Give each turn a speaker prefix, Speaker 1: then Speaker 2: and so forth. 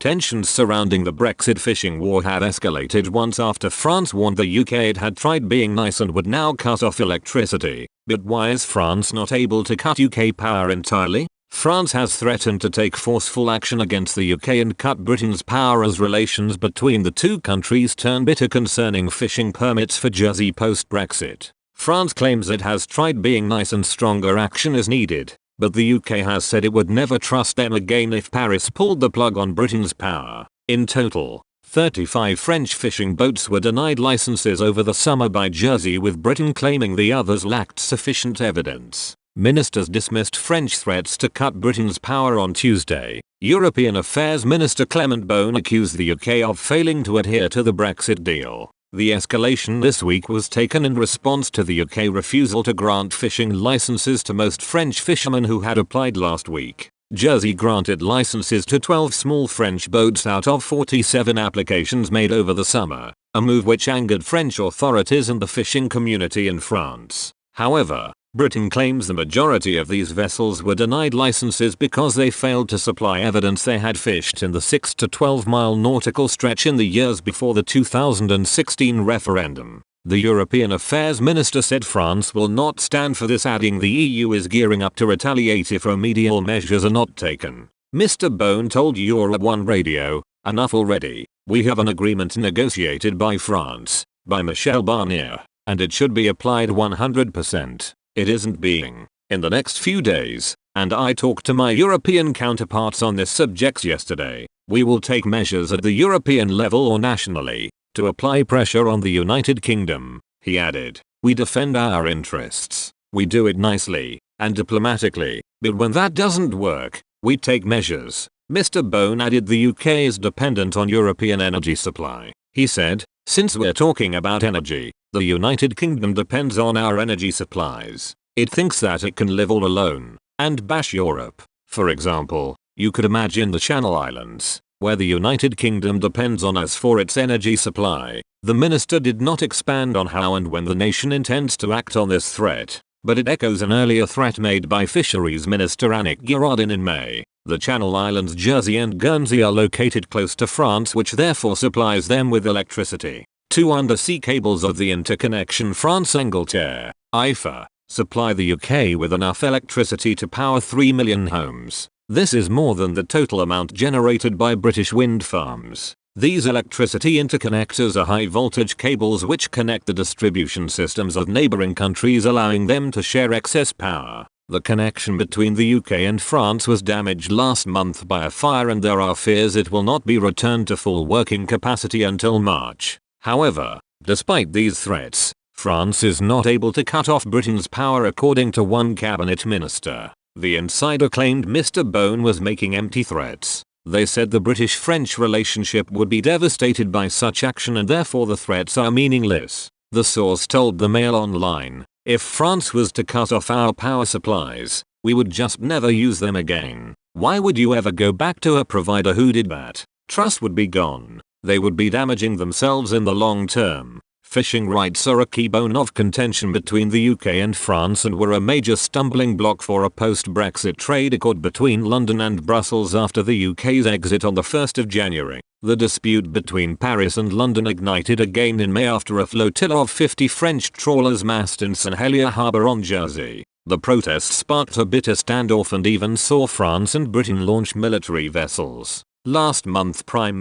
Speaker 1: Tensions surrounding the Brexit fishing war had escalated once after France warned the UK it had tried being nice and would now cut off electricity. But why is France not able to cut UK power entirely? France has threatened to take forceful action against the UK and cut Britain's power as relations between the two countries turn bitter concerning fishing permits for Jersey post-Brexit. France claims it has tried being nice and stronger action is needed, but the UK has said it would never trust them again if Paris pulled the plug on Britain's power. In total, 35 French fishing boats were denied licenses over the summer by Jersey, with Britain claiming the others lacked sufficient evidence. Ministers dismissed French threats to cut Britain's power on Tuesday. European Affairs Minister Clement Beaune accused the UK of failing to adhere to the Brexit deal. The escalation this week was taken in response to the UK refusal to grant fishing licenses to most French fishermen who had applied last week. Jersey granted licenses to 12 small French boats out of 47 applications made over the summer, a move which angered French authorities and the fishing community in France. However, Britain claims the majority of these vessels were denied licenses because they failed to supply evidence they had fished in the 6 to 12 mile nautical stretch in the years before the 2016 referendum. The European Affairs Minister said France will not stand for this, adding the EU is gearing up to retaliate if remedial measures are not taken. Mr. Beaune told Europe 1 Radio, "Enough already. We have an agreement negotiated by France, by Michel Barnier, and it should be applied 100%. It isn't being. In the next few days, and I talked to my European counterparts on this subject yesterday, we will take measures at the European level or nationally to apply pressure on the United Kingdom," he added. "We defend our interests. We do it nicely and diplomatically, but when that doesn't work, we take measures." Mr. Beaune added the UK is dependent on European energy supply. He said, "Since we're talking about energy, the United Kingdom depends on our energy supplies. It thinks that it can live all alone and bash Europe. For example, you could imagine the Channel Islands, where the United Kingdom depends on us for its energy supply." The minister did not expand on how and when the nation intends to act on this threat, but it echoes an earlier threat made by Fisheries Minister Annick Girardin in May. The Channel Islands, Jersey and Guernsey are located close to France, which therefore supplies them with electricity. Two undersea cables of the interconnection France-Angleterre, IFA, supply the UK with enough electricity to power 3 million homes. This is more than the total amount generated by British wind farms. These electricity interconnectors are high-voltage cables which connect the distribution systems of neighboring countries, allowing them to share excess power. The connection between the UK and France was damaged last month by a fire, and there are fears it will not be returned to full working capacity until March. However, despite these threats, France is not able to cut off Britain's power, according to one cabinet minister. The insider claimed Mr. Beaune was making empty threats. They said the British-French relationship would be devastated by such action and therefore the threats are meaningless. The source told the Mail Online, "If France was to cut off our power supplies, we would just never use them again. Why would you ever go back to a provider who did that? Trust would be gone. They would be damaging themselves in the long term." Fishing rights are a key bone of contention between the UK and France and were a major stumbling block for a post-Brexit trade accord between London and Brussels after the UK's exit on the 1st of January. The dispute between Paris and London ignited again in May after a flotilla of 50 French trawlers massed in St Helier harbour on Jersey. The protests sparked a bitter standoff and even saw France and Britain launch military vessels. Last month, Prime